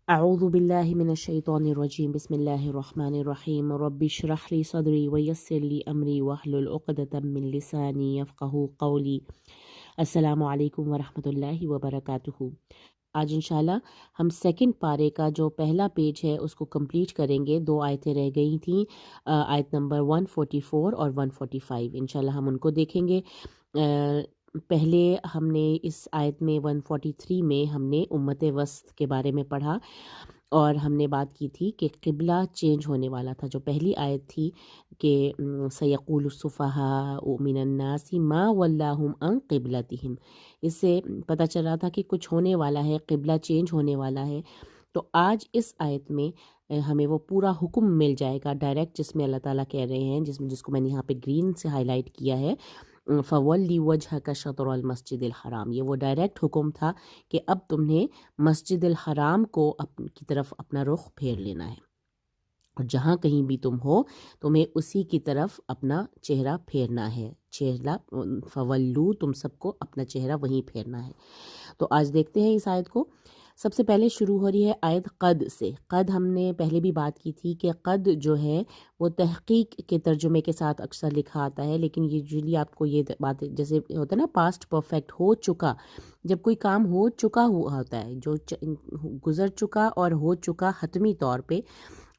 اعوذ باللہ من الشیطان الرجیم بسم اللہ الرحمن الرحیم رب اشرح لی صدری ویسر لی امری واحلل عقدۃ من لسانی یفقہوا قولی۔ السلام علیکم ورحمۃ اللہ وبرکاتہ۔ آج انشاءاللہ ہم سیکنڈ پارے کا جو پہلا پیج ہے اس کو کمپلیٹ کریں گے۔ 2 آیتیں رہ گئی تھیں، آیت نمبر 144 اور 145، انشاءاللہ ہم ان کو دیکھیں گے۔ پہلے ہم نے اس آیت میں 143 میں ہم نے امت وسط کے بارے میں پڑھا اور ہم نے بات کی تھی کہ قبلہ چینج ہونے والا تھا۔ جو پہلی آیت تھی کہ سیقول السفہاء من الناس ما ولاہم عن قبلتہم، اس سے پتہ چل رہا تھا کہ کچھ ہونے والا ہے، قبلہ چینج ہونے والا ہے۔ تو آج اس آیت میں ہمیں وہ پورا حکم مل جائے گا ڈائریکٹ، جس میں اللہ تعالیٰ کہہ رہے ہیں، جس کو میں نے یہاں پہ گرین سے ہائی لائٹ کیا ہے، فولی وجہک شطر المسجد الحرام۔ یہ وہ ڈائریکٹ حکم تھا کہ اب تم نے مسجد الحرام کو کی طرف اپنا رخ پھیر لینا ہے، اور جہاں کہیں بھی تم ہو تمہیں اسی کی طرف اپنا چہرہ پھیرنا ہے۔ فولو، تم سب کو اپنا چہرہ وہیں پھیرنا ہے۔ تو آج دیکھتے ہیں اس آیت کو۔ سب سے پہلے شروع ہو رہی ہے آیت قد سے۔ قد ہم نے پہلے بھی بات کی تھی کہ قد جو ہے وہ تحقیق کے ترجمے کے ساتھ اکثر لکھا آتا ہے، لیکن یوزلی آپ کو یہ بات جیسے ہوتا ہے نا، پاسٹ پرفیکٹ، ہو چکا، جب کوئی کام ہو چکا ہوا ہوتا ہے، جو گزر چکا اور ہو چکا حتمی طور پہ،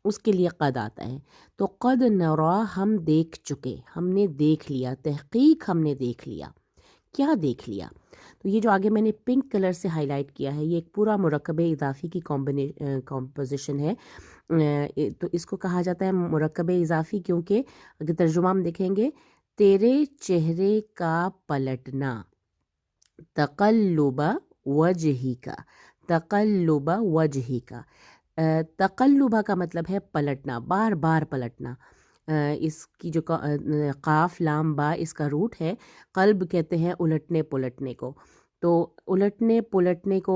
اس کے لیے قد آتا ہے۔ تو قد نرا، ہم دیکھ چکے، ہم نے دیکھ لیا، تحقیق ہم نے دیکھ لیا۔ کیا دیکھ لیا؟ تو یہ جو آگے میں نے پنک کلر سے ہائی لائٹ کیا ہے، یہ ایک پورا مرکب اضافی کی کمپوزیشن ہے۔ تو اس کو کہا جاتا ہے مرکب اضافی، کیونکہ اگر ترجمہ ہم دیکھیں گے، تیرے چہرے کا پلٹنا، تقلب وجہی کا، تقلب وجہی کا، تقلبہ کا مطلب ہے پلٹنا، بار بار پلٹنا۔ اس کی جو قاف لام با اس کا روٹ ہے، قلب کہتے ہیں الٹنے پلٹنے کو، تو الٹنے پلٹنے کو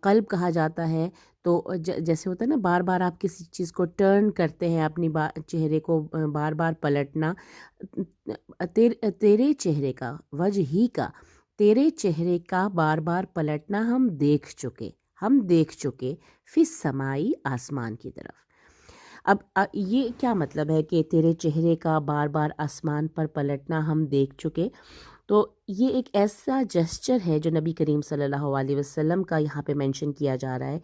قلب کہا جاتا ہے۔ تو جیسے ہوتا ہے نا، بار بار آپ کسی چیز کو ٹرن کرتے ہیں، اپنی چہرے کو بار بار پلٹنا۔ تیرے چہرے کا، وجہی کا، تیرے چہرے کا بار بار پلٹنا ہم دیکھ چکے، ہم دیکھ چکے، فی السمائی، آسمان کی طرف۔ اب یہ کیا مطلب ہے کہ تیرے چہرے کا بار بار آسمان پر پلٹنا ہم دیکھ چکے؟ تو یہ ایک ایسا جیسچر ہے جو نبی کریم صلی اللہ علیہ وسلم کا یہاں پہ مینشن کیا جا رہا ہے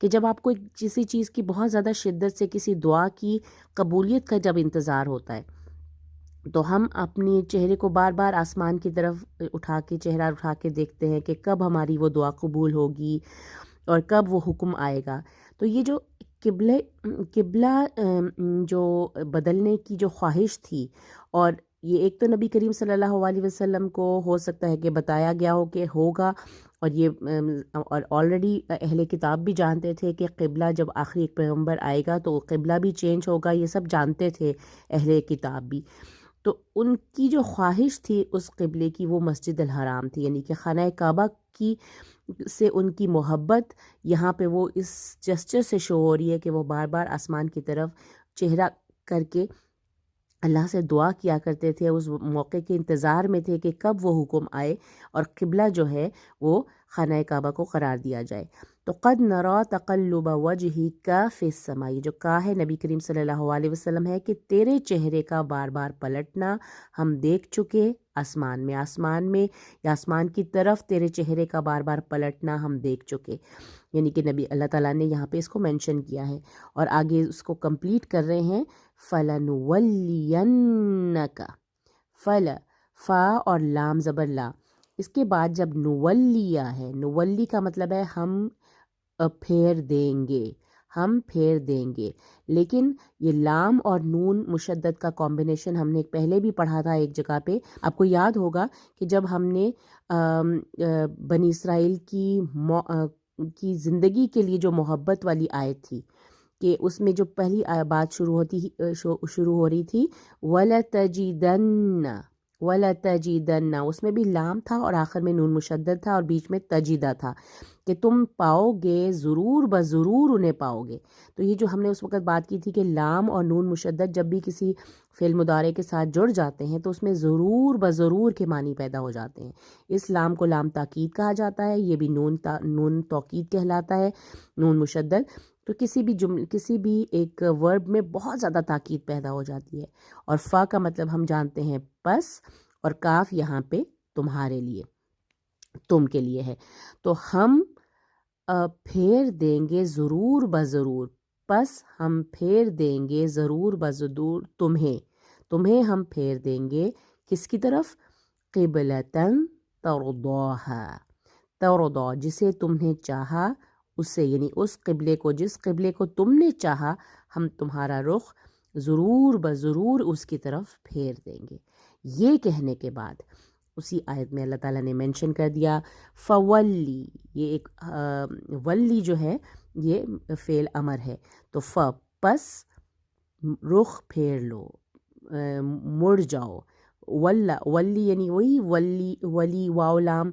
کہ جب آپ کو کسی چیز کی بہت زیادہ شدت سے، کسی دعا کی قبولیت کا جب انتظار ہوتا ہے، تو ہم اپنی چہرے کو بار بار آسمان کی طرف اٹھا کے، چہرہ اٹھا کے دیکھتے ہیں کہ کب ہماری وہ دعا قبول ہوگی اور کب وہ حکم آئے گا۔ تو یہ جو قبلہ جو بدلنے کی جو خواہش تھی، اور یہ ایک تو نبی کریم صلی اللہ علیہ وسلم کو ہو سکتا ہے کہ بتایا گیا ہو کہ ہوگا، اور یہ اور آلریڈی اہل کتاب بھی جانتے تھے کہ قبلہ جب آخری ایک پیغمبر آئے گا تو قبلہ بھی چینج ہوگا، یہ سب جانتے تھے اہل کتاب بھی۔ تو ان کی جو خواہش تھی اس قبلے کی، وہ مسجد الحرام تھی، یعنی کہ خانہ کعبہ کی سے ان کی محبت یہاں پہ وہ اس جسچر سے شو ہو رہی ہے کہ وہ بار بار آسمان کی طرف چہرہ کر کے اللہ سے دعا کیا کرتے تھے، اس موقع کے انتظار میں تھے کہ کب وہ حکم آئے اور قبلہ جو ہے وہ خانہ کعبہ کو قرار دیا جائے۔ تو قد نرا تقلب وجہک فی السماء، جو کہا ہے نبی کریم صلی اللہ علیہ وسلم ہے کہ تیرے چہرے کا بار بار پلٹنا ہم دیکھ چکے، آسمان میں، آسمان میں یا آسمان کی طرف تیرے چہرے کا بار بار پلٹنا ہم دیکھ چکے، یعنی کہ نبی اللہ تعالیٰ نے یہاں پہ اس کو مینشن کیا ہے، اور آگے اس کو کمپلیٹ کر رہے ہیں، فَلَنُوَلِّيَنَّكَ، فا اور لام زبر لا، اس کے بعد جب نولیہ ہے، نولی کا مطلب ہے ہم پھیر دیں گے، ہم پھیر دیں گے، لیکن یہ لام اور نون مشدد کا کمبینیشن ہم نے پہلے بھی پڑھا تھا ایک جگہ پہ۔ آپ کو یاد ہوگا کہ جب ہم نے بنی اسرائیل کی زندگی کے لیے جو محبت والی آیت تھی، کہ اس میں جو پہلی بات شروع ہو رہی تھی، وَلَتَجِدَنَّ، وَلَتَجِدَنَّ، اس میں بھی لام تھا اور آخر میں نون مشدد تھا اور بیچ میں تجیدہ تھا کہ تم پاؤ گے، ضرور بضرور انہیں پاؤ گے۔ تو یہ جو ہم نے اس وقت بات کی تھی کہ لام اور نون مشدد جب بھی کسی فعل مضارع کے ساتھ جڑ جاتے ہیں تو اس میں ضرور بضرور کے معنی پیدا ہو جاتے ہیں۔ اس لام کو لام تاکید کہا جاتا ہے، یہ بھی نون توکید کہلاتا ہے، نون مشدد۔ تو کسی بھی ایک ورب میں بہت زیادہ تاکید پیدا ہو جاتی ہے، اور فا کا مطلب ہم جانتے ہیں پس، اور کاف یہاں پہ تمہارے لیے، تم کے لیے ہے۔ تو ہم پھیر دیں گے ضرور بضرور، پس ہم پھیر دیں گے ضرور بضرور تمہیں ہم پھیر دیں گے کس کی طرف؟ قبلتن ترضا، جسے تم نے چاہا اسے، یعنی اس قبلے کو، جس قبلے کو تم نے چاہا ہم تمہارا رخ ضرور بضرور اس کی طرف پھیر دیں گے۔ یہ کہنے کے بعد اسی آیت میں اللہ تعالیٰ نے مینشن کر دیا فولی، یہ ایک ولی جو ہے یہ فعل امر ہے، تو پس رخ پھیر لو، مڑ جاؤ۔ ولی یعنی وہی ولی واو لام،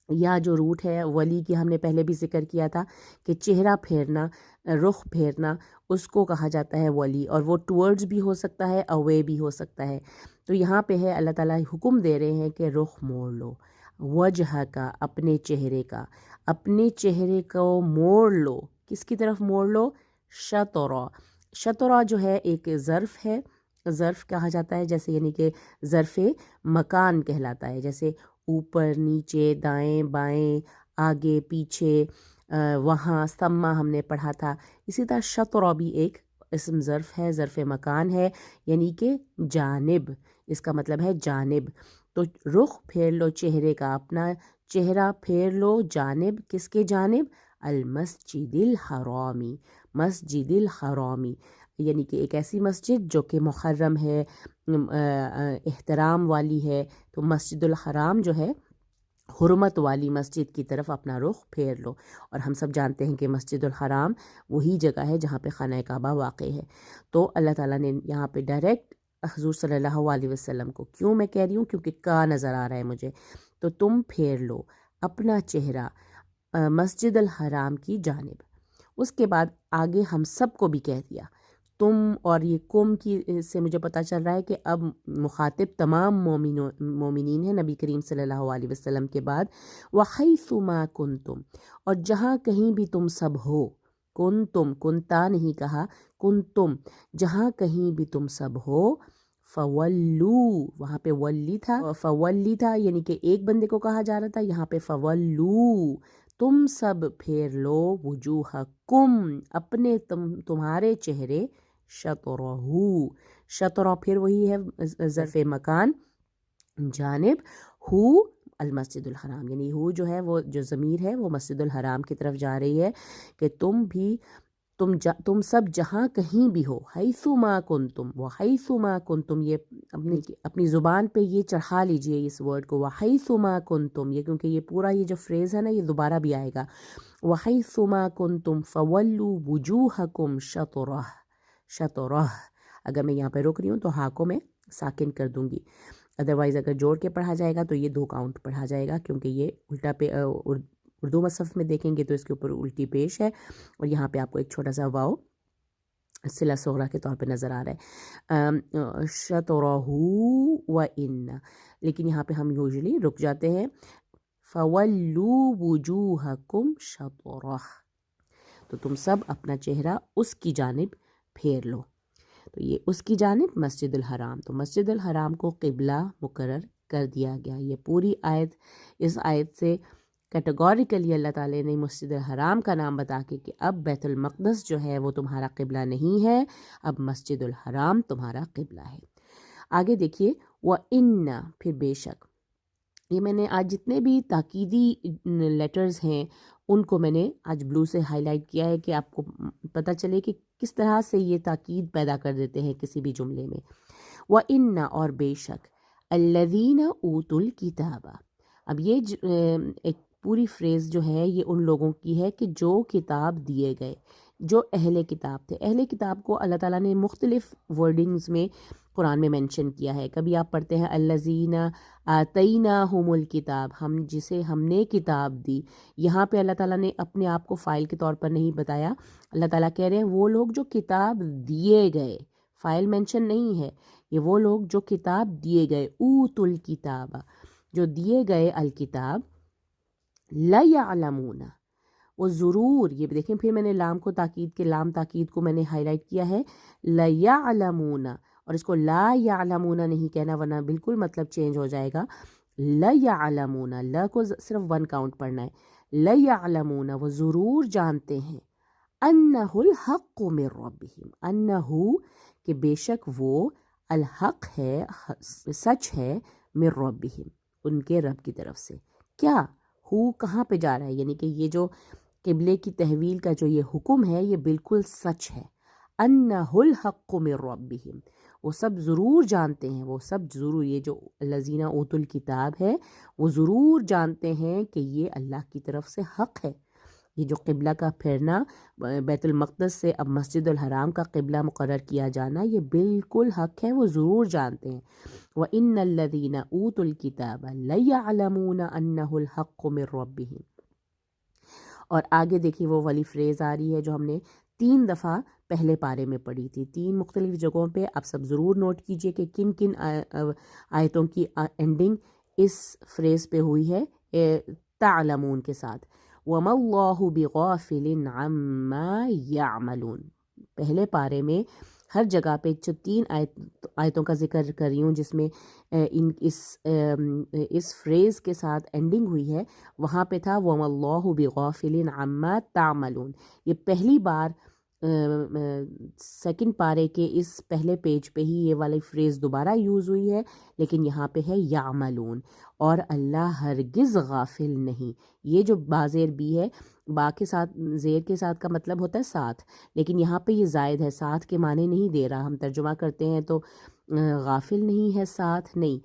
یا جو روٹ ہے ولی کی ہم نے پہلے بھی ذکر کیا تھا کہ چہرہ پھیرنا، رخ پھیرنا، اس کو کہا جاتا ہے ولی، اور وہ ٹورڈز بھی ہو سکتا ہے، اوے بھی ہو سکتا ہے۔ تو یہاں پہ ہے اللہ تعالیٰ حکم دے رہے ہیں کہ رخ موڑ لو، وجہ کا، اپنے چہرے کا، اپنے چہرے کو موڑ لو، کس کی طرف موڑ لو؟ شطرہ جو ہے ایک ظرف ہے، ظرف کہا جاتا ہے، جیسے یعنی کہ ظرف مکان کہلاتا ہے، جیسے اوپر نیچے دائیں بائیں آگے پیچھے، وہاں ثمہ ہم نے پڑھا تھا۔ اسی طرح شطرہ بھی ایک اسم ظرف ہے، ظرف مکان ہے، یعنی کہ جانب، اس کا مطلب ہے جانب۔ تو رخ پھیر لو چہرے کا، اپنا چہرہ پھیر لو جانب، کس کے جانب؟ المسجد الحرامی، مسجد الحرامی، یعنی کہ ایک ایسی مسجد جو کہ محرم ہے، احترام والی ہے۔ تو مسجد الحرام جو ہے حرمت والی مسجد کی طرف اپنا رخ پھیر لو، اور ہم سب جانتے ہیں کہ مسجد الحرام وہی جگہ ہے جہاں پہ خانہ کعبہ واقع ہے۔ تو اللہ تعالیٰ نے یہاں پہ ڈائریکٹ حضور صلی اللہ علیہ وسلم کو، کیوں میں کہہ رہی ہوں؟ کیونکہ کا نظر آ رہا ہے مجھے، تو تم پھیر لو اپنا چہرہ مسجد الحرام کی جانب۔ اس کے بعد آگے ہم سب کو بھی کہہ دیا تم، اور یہ کم کی سے مجھے پتہ چل رہا ہے کہ اب مخاطب تمام مومنین ہیں نبی کریم صلی اللہ علیہ وسلم کے بعد۔ وَحَيْثُ مَا كُنْتُمْ، اور جہاں کہیں بھی تم سب ہو، کنتم، کنتا نہیں کہا، کنتم، جہاں کہیں بھی تم سب ہو، فولو، وہاں پہ ولی تھا، فولی تھا، یعنی کہ ایک بندے کو کہا جا رہا تھا، یہاں پہ فولو، تم سب پھیر لو، وجوہکم، اپنے تمہارے چہرے، شطرہ پھر وہی ہے ظرف مکان، جانب، ہو المسجد الحرام، یعنی ہو جو ہے وہ جو ضمیر ہے وہ مسجد الحرام کی طرف جا رہی ہے کہ تم سب جہاں کہیں بھی ہو، حیث ما کنتم، وحیث ما کنتم، یہ اپنی زبان پہ یہ چڑھا لیجئے اس ورڈ کو، وحیث ما کنتم، یہ کیونکہ یہ پورا یہ جو فریز ہے نا یہ دوبارہ بھی آئے گا، وحیث ما کنتم فولوا وجوہکم شطرہ، اگر میں یہاں پہ رک رہی ہوں تو ہا کو میں ساکن کر دوں گی، ادروائز اگر جوڑ کے پڑھا جائے گا تو یہ 2 کاؤنٹ پڑھا جائے گا، کیونکہ یہ الٹا پہ اردو مصحف میں دیکھیں گے تو اس کے اوپر الٹی پیش ہے، اور یہاں پہ آپ کو ایک چھوٹا سا واو صلہ صغرا کے طور پہ نظر آ رہا ہے، شطرہ وَإِنَّ، لیکن یہاں پہ ہم یوزلی رک جاتے ہیں، فَوَلُّوا وُجُوهَكُمْ شَطْرَهُ، تو تم سب اپنا چہرہ اس کی جانب پھیر لو۔ تو یہ اس کی جانب مسجد الحرام، تو مسجد الحرام کو قبلہ مقرر کر دیا گیا۔ یہ پوری آیت، اس آیت سے کیٹیگوریکلی اللہ تعالیٰ نے مسجد الحرام کا نام بتا کے کہ اب بیت المقدس جو ہے وہ تمہارا قبلہ نہیں ہے، اب مسجد الحرام تمہارا قبلہ ہے۔ آگے دیکھیے وَإِنَّ، پھر بے شک، یہ میں نے آج جتنے بھی تاکیدی لیٹرز ہیں ان کو میں نے آج بلو سے ہائی لائٹ کیا ہے کہ آپ کو پتہ چلے کہ کس طرح سے یہ تاکید پیدا کر دیتے ہیں کسی بھی جملے میں۔ وَإِنَّ، اور بے شک، الَّذِينَ أُوتُوا الْكِتَابَ، اب یہ ایک پوری فریز جو ہے یہ ان لوگوں کی ہے کہ جو کتاب دیے گئے، جو اہل کتاب تھے. اہل کتاب کو اللہ تعالیٰ نے مختلف ورڈنگز میں قرآن میں مینشن کیا ہے. کبھی آپ پڑھتے ہیں الذین آتیناہم الکتاب، جسے ہم نے کتاب دی. یہاں پہ اللہ تعالیٰ نے اپنے آپ کو فائل کے طور پر نہیں بتایا. اللہ تعالیٰ کہہ رہے ہیں وہ لوگ جو کتاب دیے گئے، فائل مینشن نہیں ہے. یہ وہ لوگ جو کتاب دیے گئے، اوت الکتاب، جو دیے گئے الکتاب، لیعلمون، وہ ضرور، یہ دیکھیں پھر میں نے لام کو تاکید کے لام تاکید کو میں نے ہائی لائٹ کیا ہے، لیعلمون، اور اس کو لا یعلمون نہیں کہنا ورنہ بالکل مطلب چینج ہو جائے گا. لیعلمون، لا کو صرف 1 کاؤنٹ پڑھنا ہے. لیعلمون، وہ ضرور جانتے ہیں، انہ الحق من ربہم، انہ، کہ بے شک وہ، الحق ہے، سچ ہے، من ربہم، ان کے رب کی طرف سے. کیا ہو کہاں پہ جا رہا ہے، یعنی کہ یہ جو قبلے کی تحویل کا جو یہ حکم ہے یہ بالکل سچ ہے. انہ الحق من ربہم، وہ سب ضرور جانتے ہیں، وہ سب ضرور، یہ جو الذین اوتوا الکتاب ہے وہ ضرور جانتے ہیں کہ یہ اللہ کی طرف سے حق ہے. یہ جو قبلہ کا پھرنا، بیت المقدس سے اب مسجد الحرام کا قبلہ مقرر کیا جانا، یہ بالکل حق ہے، وہ ضرور جانتے ہیں. وَإِنَّ الَّذِينَ أُوتُوا الْكِتَابَ لَيَعْلَمُونَ أَنَّهُ الْحَقُّ مِنْ رَبِّهِمْ. اور آگے دیکھیے وہ والی فریز آ رہی ہے جو ہم نے 3 دفعہ پہلے پارے میں پڑھی تھی، 3 مختلف جگہوں پہ. آپ سب ضرور نوٹ کیجئے کہ کن کن آیتوں کی اینڈنگ اس فریز پہ ہوئی ہے تعلمون کے ساتھ. وَمَا اللَّهُ بِغَافِلٍ عَمَّا يَعْمَلُونَ. پہلے پارے میں ہر جگہ پہ جو 3 آیتوں کا ذکر کر رہی ہوں جس میں اس فریز کے ساتھ اینڈنگ ہوئی ہے، وہاں پہ تھا وَمَا اللَّهُ بِغَافِلٍ عَمَّا تَعْمَلُونَ. یہ پہلی بار سیکنڈ پارے کے اس پہلے پیج پہ ہی یہ والی فریز دوبارہ یوز ہوئی ہے، لیکن یہاں پہ ہے یعملون، اور اللہ ہرگز غافل نہیں. یہ جو بازیر بھی ہے، با کے ساتھ، زیر کے ساتھ کا مطلب ہوتا ہے ساتھ، لیکن یہاں پہ یہ زائد ہے، ساتھ کے معنی نہیں دے رہا. ہم ترجمہ کرتے ہیں تو غافل نہیں ہے، ساتھ نہیں.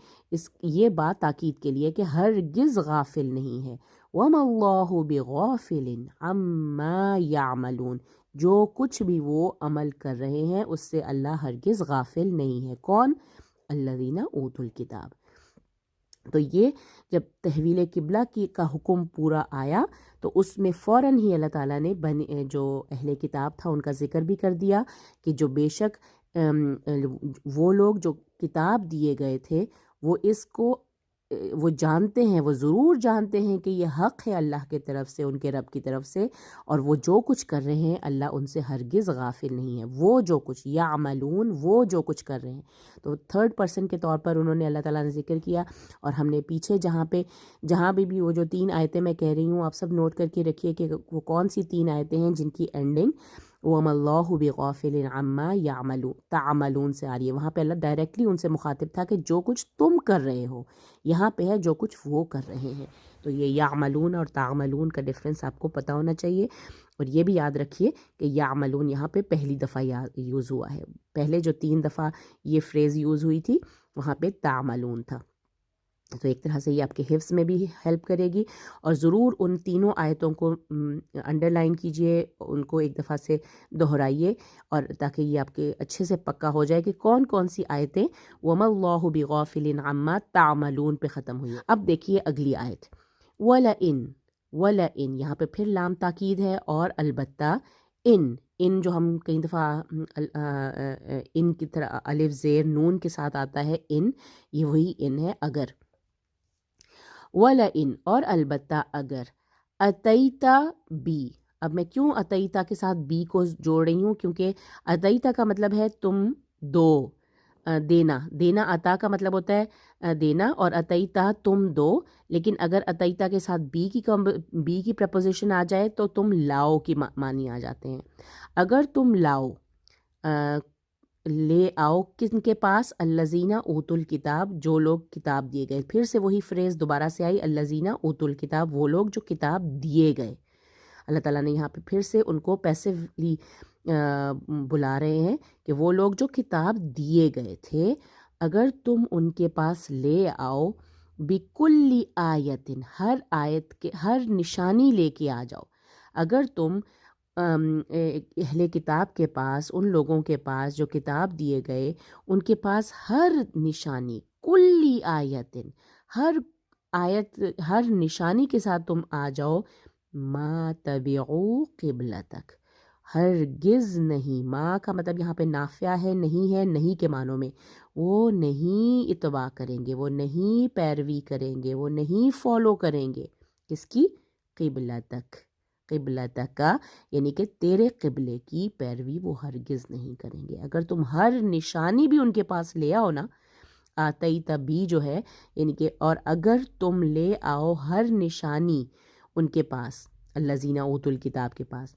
یہ بات تاکید کے لیے کہ ہرگز غافل نہیں ہے. وَمَا اللَّهُ بِغَافِلٍ عَمَّا يَعْمَلُونَ، جو کچھ بھی وہ عمل کر رہے ہیں اس سے اللہ ہرگز غافل نہیں ہے. کون؟ الذین اوتوا الکتاب. تو یہ جب تحویل قبلہ کا حکم پورا آیا تو اس میں فوراً ہی اللہ تعالیٰ نے جو اہل کتاب تھا ان کا ذکر بھی کر دیا کہ جو بے شک وہ لوگ جو کتاب دیے گئے تھے وہ اس کو وہ جانتے ہیں، وہ ضرور جانتے ہیں کہ یہ حق ہے اللہ کی طرف سے، ان کے رب کی طرف سے، اور وہ جو کچھ کر رہے ہیں اللہ ان سے ہرگز غافل نہیں ہے. وہ جو کچھ یعملون، وہ جو کچھ کر رہے ہیں. تو 3rd پرسن کے طور پر انہوں نے اللہ تعالیٰ نے ذکر کیا. اور ہم نے پیچھے جہاں بھی وہ جو 3 آیتیں میں کہہ رہی ہوں آپ سب نوٹ کر کے رکھیے کہ وہ کون سی 3 آیتیں ہیں جن کی اینڈنگ وَمَا اللَّهُ بِغَافِلٍ عَمَّا تَعْمَلُونَ سے آ رہی ہے. وہاں پہ اللہ ڈائریکٹلی ان سے مخاطب تھا کہ جو کچھ تم کر رہے ہو، یہاں پہ ہے جو کچھ وہ کر رہے ہیں. تو یہ یعملون اور تعملون کا ڈفرینس آپ کو پتہ ہونا چاہیے. اور یہ بھی یاد رکھیے کہ یعملون یہاں پہ پہلی دفعہ یوز ہوا ہے. پہلے جو 3 دفعہ یہ فریز یوز ہوئی تھی وہاں پہ تعملون تھا. تو ایک طرح سے یہ آپ کے حفظ میں بھی ہیلپ کرے گی. اور ضرور ان تینوں آیتوں کو انڈر لائن کیجئے، ان کو ایک دفعہ سے دہرائیے، اور تاکہ یہ آپ کے اچھے سے پکا ہو جائے کہ کون کون سی آیتیں وَمَا اللَّهُ بِغَافِلٍ عَمَّا تَعْمَلُونَ پہ ختم ہوئی. اب دیکھیے اگلی آیت وَلَئِن، یہاں پہ پھر لام تاکید ہے، اور البتہ ان جو ہم کئی دفعہ ان کی طرح الف زیر نون کے ساتھ آتا ہے، یہ وہی ان ہے، اگر. وَلَئِن، اور البتہ اگر، اتیتا بی. اب میں کیوں اتیتا کے ساتھ بی کو جوڑ رہی ہوں؟ کیونکہ اتیتا کا مطلب ہے تم دو، دینا عطا کا مطلب ہوتا ہے دینا، اور اتیتا تم دو. لیکن اگر اتیتا کے ساتھ بی کی پریپوزیشن آ جائے تو تم لاؤ کی معنی آ جاتے ہیں. اگر تم لاؤ، لے آؤ کن کے پاس؟ الذین اوتوا الکتاب، جو لوگ کتاب دیے گئے. پھر سے وہی فریز دوبارہ سے آئی، الذین اوتوا الکتاب، وہ لوگ جو کتاب دیے گئے. اللہ تعالیٰ نے یہاں پہ پھر سے ان کو پیسیولی بلا رہے ہیں کہ وہ لوگ جو کتاب دیے گئے تھے، اگر تم ان کے پاس لے آؤ بکل آیت، ہر آیت کے ہر نشانی لے کے آ جاؤ. اگر تم اہل کتاب کے پاس، ان لوگوں کے پاس جو کتاب دیے گئے، ان کے پاس ہر نشانی، کلی آیتن، ہر آیت، ہر نشانی کے ساتھ تم آ جاؤ، ما تبعو قبلتک، ہرگز نہیں، ماں کا مطلب یہاں پہ نافیہ ہے، نہیں ہے، نہیں کے معنوں میں، وہ نہیں اتباع کریں گے، وہ نہیں پیروی کریں گے، وہ نہیں فالو کریں گے، کس کی؟ قبلتک، قبلتک کا یعنی کہ تیرے قبلے کی پیروی وہ ہرگز نہیں کریں گے۔ اگر تم ہر نشانی بھی ان کے پاس لے آؤ نا، آتی تبھی جو ہے یعنی کہ، اور اگر تم لے آؤ ہر نشانی ان کے پاس، الذین اوتوا الکتاب کے پاس،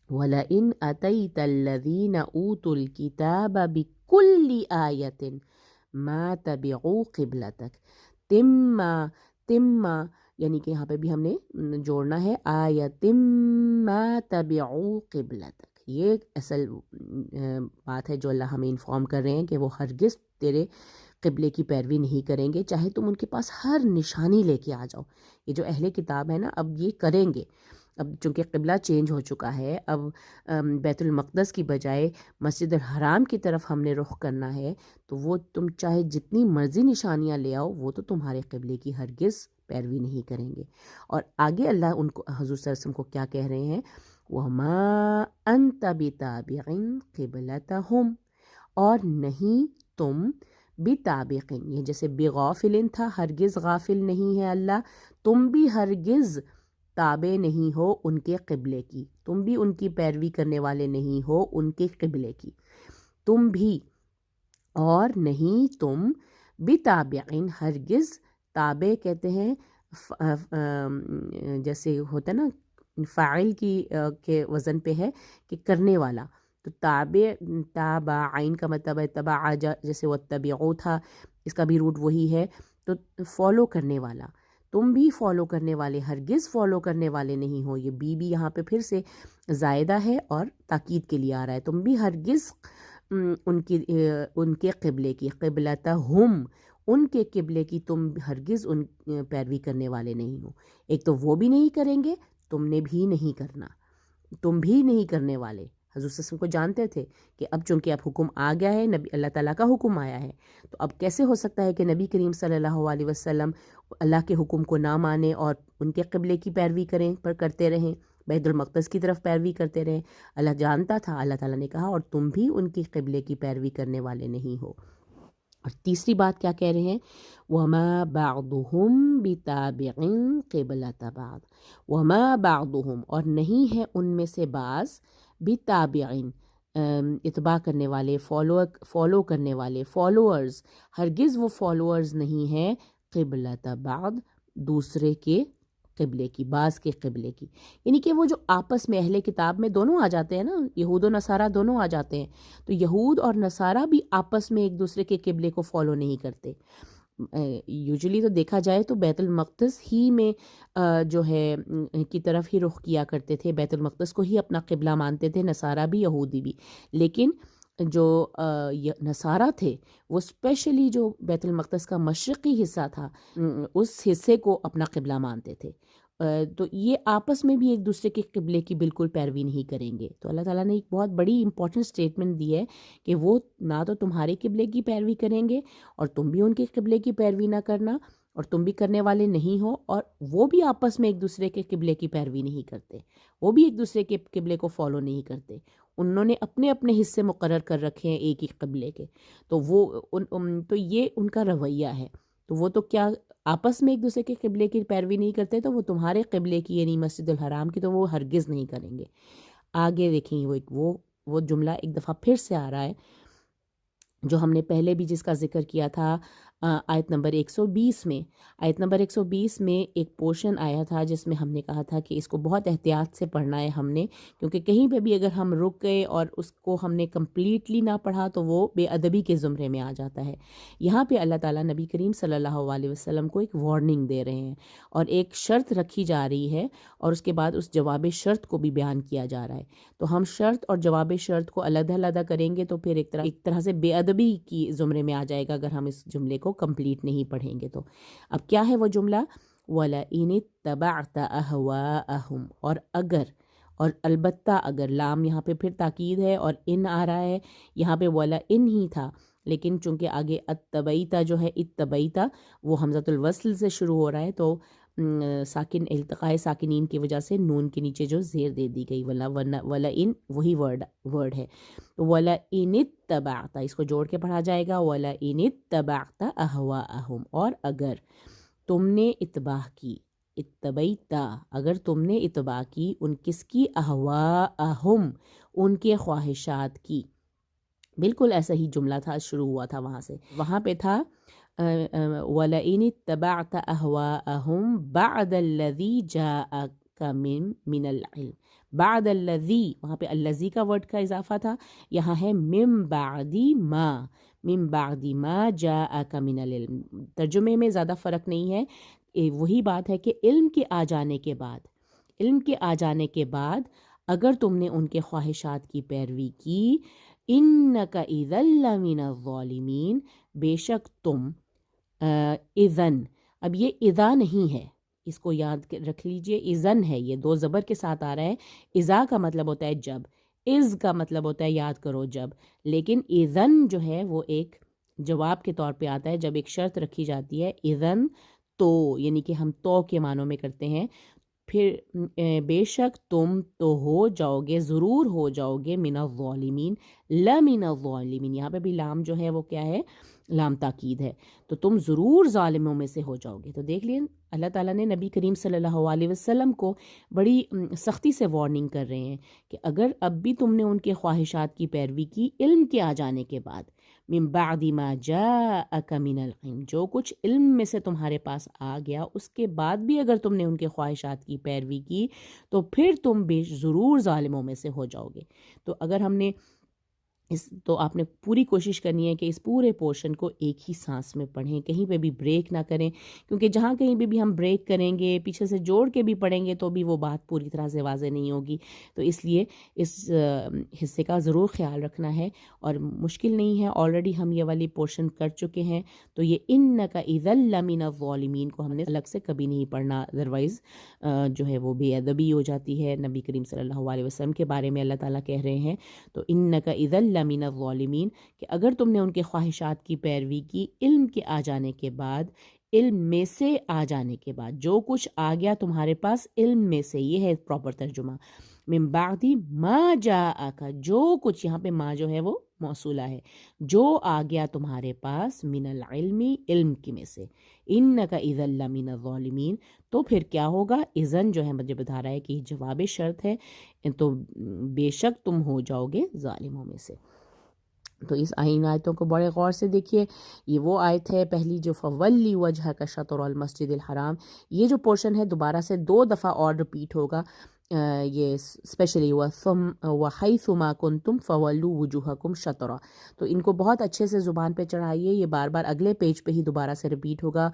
وَلَئِنْ أَتَيْتَ الَّذِينَ أُوتُوا الْكِتَابَ بِكُلِّ آيَةٍ مَا تَبِعُوا قِبْلَتَكَ، تِمَّا یعنی کہ یہاں پہ بھی ہم نے جوڑنا ہے آیَةٍ مَا تَبِعُوا قِبْلَتَكَ۔ یہ اصل بات ہے جو اللہ ہمیں انفارم کر رہے ہیں کہ وہ ہرگز تیرے قبلے کی پیروی نہیں کریں گے، چاہے تم ان کے پاس ہر نشانی لے کے آ جاؤ۔ یہ جو اہل کتاب ہے نا، اب یہ کریں گے، اب چونکہ قبلہ چینج ہو چکا ہے، اب بیت المقدس کی بجائے مسجد الحرام کی طرف ہم نے رخ کرنا ہے، تو وہ تم چاہے جتنی مرضی نشانیاں لے آؤ، وہ تو تمہارے قبلے کی ہرگز پیروی نہیں کریں گے۔ اور آگے اللہ ان کو، حضور صلی اللہ علیہ وسلم کو کیا کہہ رہے ہیں؟ وَمَا أَنْتَ بِتَابِعٍ قِبْلَتَهُمْ، اور نہیں تم بِتَابِعٍ، یہ جیسے بغافل تھا، ہرگز غافل نہیں ہے اللہ، تم بھی ہرگز تابع نہیں ہو ان کے قبلے کی، تم بھی ان کی پیروی کرنے والے نہیں ہو ان کے قبلے کی، تم بھی، اور نہیں تم بتابعین، ہرگز، تابع کہتے ہیں جیسے ہوتا ہے نا فاعل کی کے وزن پہ ہے کہ کرنے والا، تو تابع، تابعین کا مطلب ہے تبع، جیسے واتبعوا تھا، اس کا بھی روٹ وہی ہے، تو فالو کرنے والا، تم بھی فالو کرنے والے، ہرگز فالو کرنے والے نہیں ہو۔ یہ بی بھی یہاں پہ پھر سے زائدہ ہے اور تاکید کے لیے آ رہا ہے، تم بھی ہرگز ان کے قبلے کی، قبلتہم، ان کے قبلے کی تم ہرگز ان پیروی کرنے والے نہیں ہو۔ ایک تو وہ بھی نہیں کریں گے، تم نے بھی نہیں کرنا، تم بھی نہیں کرنے والے۔ حضور صلی اللہ علیہ وسلم کو جانتے تھے کہ اب چونکہ اب حکم آ گیا ہے، نبی اللہ تعالیٰ کا حکم آیا ہے، تو اب کیسے ہو سکتا ہے کہ نبی کریم صلی اللہ علیہ وسلم اللہ کے حکم کو نہ مانیں اور ان کے قبلے کی پیروی کرتے رہیں، بیت المقدس کی طرف پیروی کرتے رہیں۔ اللہ جانتا تھا، اللہ تعالیٰ نے کہا اور تم بھی ان کی قبلے کی پیروی کرنے والے نہیں ہو۔ اور تیسری بات کیا کہہ رہے ہیں؟ وَمَا بَعْضُهُمْ بِتَابِعٍ قِبْلَةَ بَعْضٍ، وَمَا بَعْضُهُمْ، اور نہیں ہے ان میں سے بعض، بِتَابِعٍ، اتباع کرنے والے، فالو کرنے والے، فالوورز، ہرگز وہ فالوورز نہیں ہیں، قبلۃ بعض، دوسرے کے قبلے کی، بعض کے قبلے کی، یعنی کہ وہ جو آپس میں اہل کتاب میں دونوں آ جاتے ہیں نا، یہود و نصارہ دونوں آ جاتے ہیں، تو یہود اور نصارہ بھی آپس میں ایک دوسرے کے قبلے کو فالو نہیں کرتے۔ یوجولی تو دیکھا جائے تو بیت المقدس ہی میں جو ہے کی طرف ہی رخ کیا کرتے تھے، بیت المقدس کو ہی اپنا قبلہ مانتے تھے، نصارہ بھی یہودی بھی، لیکن جو نصارہ تھے وہ اسپیشلی جو بیت المقدس کا مشرقی حصہ تھا اس حصے کو اپنا قبلہ مانتے تھے، تو یہ آپس میں بھی ایک دوسرے کے قبلے کی بالکل پیروی نہیں کریں گے۔ تو اللہ تعالیٰ نے ایک بہت بڑی امپورٹنٹ اسٹیٹمنٹ دی ہے کہ وہ نہ تو تمہارے قبلے کی پیروی کریں گے اور تم بھی ان کے قبلے کی پیروی نہ کرنا، اور تم بھی کرنے والے نہیں ہو، اور وہ بھی آپس میں ایک دوسرے کے قبلے کی پیروی نہیں کرتے، وہ بھی ایک دوسرے کے قبلے کو فالو نہیں کرتے، انہوں نے اپنے اپنے حصے مقرر کر رکھے ہیں ایک ہی قبلے کے، تو وہ تو یہ ان کا رویہ ہے، تو وہ تو کیا آپس میں ایک دوسرے کے قبلے کی پیروی نہیں کرتے، تو وہ تمہارے قبلے کی یعنی مسجد الحرام کی تو وہ ہرگز نہیں کریں گے۔ آگے دیکھیں وہ جملہ ایک دفعہ پھر سے آ رہا ہے جو ہم نے پہلے بھی جس کا ذکر کیا تھا آیت نمبر 120 میں۔ آیت نمبر 120 میں ایک پورشن آیا تھا جس میں ہم نے کہا تھا کہ اس کو بہت احتیاط سے پڑھنا ہے ہم نے، کیونکہ کہیں پہ بھی اگر ہم رک گئے اور اس کو ہم نے کمپلیٹلی نہ پڑھا تو وہ بے ادبی کے زمرے میں آ جاتا ہے۔ یہاں پہ اللہ تعالیٰ نبی کریم صلی اللہ علیہ وسلم کو ایک وارننگ دے رہے ہیں اور ایک شرط رکھی جا رہی ہے، اور اس کے بعد اس جواب شرط کو بھی بیان کیا جا رہا ہے۔ تو ہم شرط اور جواب شرط کو علیحدہ علیحدہ کریں گے تو پھر ایک طرح سے بے ادبی کی زمرے میں آ جائے گا اگر ہم اس جملے کو کمپلیٹ نہیں پڑھیں گے تو۔ اب کیا ہے وہ جملہ؟ وَلَئِنِ اتَّبَعْتَ أَهْوَاءَهُمْ، اور البتہ اگر لام یہاں پہ پھر تاکید ہے اور ان آ رہا ہے، یہاں پہ ولا ان ہی تھا، لیکن چونکہ آگے اتبعیتا جو ہے اتبعیتا وہ حمزۃ الوصل سے شروع ہو رہا ہے، تو ساکن التقاء ساکنین کی وجہ سے نون کے نیچے جو زیر دے دی گئی، ولا ان وہی ورڈ ہے، تو ولا ان اتبعت، اس کو جوڑ کے پڑھا جائے گا، ولا ان اتبعت اہواءہم، اور اگر تم نے اتباع کی، اتبعیتا اگر تم نے اتباع کی ان کس کی، اہواءہم ان کے خواہشات کی، بالکل ایسا ہی جملہ تھا، شروع ہوا تھا وہاں سے، وہاں پہ تھا وَلَئِنِ اتَّبَعْتَ أَهْوَاءَهُمْ بَعْدَ الَّذِي جَاءَكَ مِنَ الْعِلْمِ، بعد الذی، وہاں پہ الذی کا ورڈ کا اضافہ تھا، یہاں ہے من بعد ما جاءک من العلم، ترجمے میں زیادہ فرق نہیں ہے، وہی بات ہے کہ علم کے آ جانے کے بعد اگر تم نے ان کے خواہشات کی پیروی کی، انک اذا لمن الظالمین، بے شک تم اذن، اب یہ اذا نہیں ہے، اس کو یاد رکھ لیجئے، اذن ہے، یہ دو زبر کے ساتھ آ رہا ہے، اذا کا مطلب ہوتا ہے جب، از کا مطلب ہوتا ہے یاد کرو جب، لیکن اذن جو ہے وہ ایک جواب کے طور پہ آتا ہے، جب ایک شرط رکھی جاتی ہے، اذن تو، یعنی کہ ہم تو کے معنوں میں کرتے ہیں، پھر بے شک تم تو ہو جاؤ گے، ضرور ہو جاؤ گے، من الظالمین، لمن الظالمین، یہاں پہ بھی لام جو ہے وہ کیا ہے، لام تاکید ہے، تو تم ضرور ظالموں میں سے ہو جاؤ گے۔ تو دیکھ لیں اللہ تعالیٰ نے نبی کریم صلی اللہ علیہ وسلم کو بڑی سختی سے وارننگ کر رہے ہیں کہ اگر اب بھی تم نے ان کے خواہشات کی پیروی کی علم کے آ جانے کے بعد، من بعد ما جاءک من العلم، جو کچھ علم میں سے تمہارے پاس آ گیا اس کے بعد بھی اگر تم نے ان کے خواہشات کی پیروی کی تو پھر تم ضرور ظالموں میں سے ہو جاؤ گے۔ تو اگر ہم نے تو آپ نے پوری کوشش کرنی ہے کہ اس پورے پورشن کو ایک ہی سانس میں پڑھیں، کہیں پہ بھی بریک نہ کریں، کیونکہ جہاں کہیں بھی ہم بریک کریں گے، پیچھے سے جوڑ کے بھی پڑھیں گے تو بھی وہ بات پوری طرح سے واضح نہیں ہوگی، تو اس لیے اس حصے کا ضرور خیال رکھنا ہے، اور مشکل نہیں ہے، آلریڈی ہم یہ والی پورشن کر چکے ہیں، تو یہ انک اذا لمن الظالمین کو ہم نے الگ سے کبھی نہیں پڑھنا، ادروائز جو ہے وہ بے ادبی ہو جاتی ہے، نبی کریم صلی اللہ علیہ وسلم کے بارے میں اللہ تعالیٰ کہہ رہے ہیں، تو انک اذا لمن الظالمین، کہ اگر تم نے ان کے خواہشات کی پیروی کی علم کے آ جانے کے بعد، علم میں سے آ جانے کے بعد، جو کچھ آ گیا تمہارے پاس علم میں سے، یہ ہے پراپر ترجمہ، من بعد ما جاءک، جو کچھ، یہاں پہ ما جو ہے وہ موصولہ ہے، جو آ گیا تمہارے پاس، من العلم، علم کی میں سے، انک اذا لمن الظالمین، تو پھر کیا ہوگا، اذن جو ہے مجھے بتا رہا ہے کہ جواب شرط ہے، تو بے شک تم ہو جاؤ گے ظالموں میں سے۔ تو اس ان آیتوں کو بڑے غور سے دیکھیے، یہ وہ آیت ہے پہلی جو فولی وجہک شطر المسجد الحرام، یہ جو پورشن ہے دوبارہ سے 2 دفعہ اور رپیٹ ہوگا، یہ اسپیشلی وحیث ما کنتم فولوا وجوہکم شطرا، تو ان کو بہت اچھے سے زبان پہ چڑھائیے، یہ بار بار اگلے پیج پہ ہی دوبارہ سے رپیٹ ہوگا،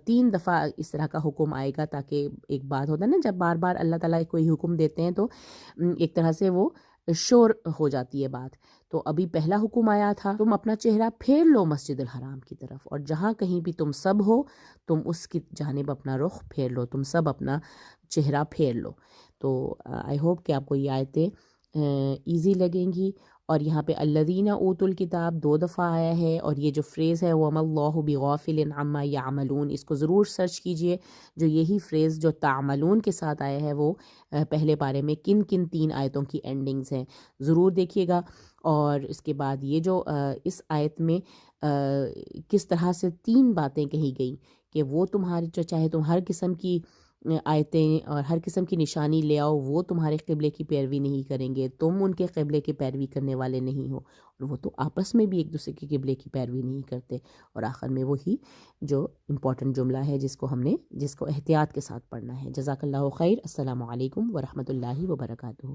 3 دفعہ اس طرح کا حکم آئے گا، تاکہ ایک بات ہوتا ہے نا جب بار بار اللہ تعالیٰ کوئی حکم دیتے ہیں تو ایک طرح سے وہ شور ہو جاتی ہے بات، تو ابھی پہلا حکم آیا تھا تم اپنا چہرہ پھیر لو مسجد الحرام کی طرف، اور جہاں کہیں بھی تم سب ہو تم اس کی جانب اپنا رخ پھیر لو، تم سب اپنا چہرہ پھیر لو۔ تو آئی ہوپ کہ آپ کو یہ آیتیں ایزی لگیں گی، اور یہاں پہ الذین اوتوا الکتاب 2 دفعہ آیا ہے، اور یہ جو فریز ہے وَمَا اللَّهُ بِغَافِلٍ عَمَّا يَعْمَلُونَ، اس کو ضرور سرچ کیجئے، جو یہی فریز جو تعملون کے ساتھ آیا ہے وہ پہلے پارے میں کن 3 آیتوں کی اینڈنگز ہیں، ضرور دیکھیے گا، اور اس کے بعد یہ جو اس آیت میں کس طرح سے 3 باتیں کہی گئیں کہ وہ تمہاری جو چاہے تم ہر قسم کی آیتیں اور ہر قسم کی نشانی لے آؤ، وہ تمہارے قبلے کی پیروی نہیں کریں گے، تم ان کے قبلے کی پیروی کرنے والے نہیں ہو، اور وہ تو آپس میں بھی ایک دوسرے کے قبلے کی پیروی نہیں کرتے، اور آخر میں وہی جو امپورٹنٹ جملہ ہے جس کو احتیاط کے ساتھ پڑھنا ہے۔ جزاک اللہ خیر، السلام علیکم ورحمۃ اللہ وبرکاتہ۔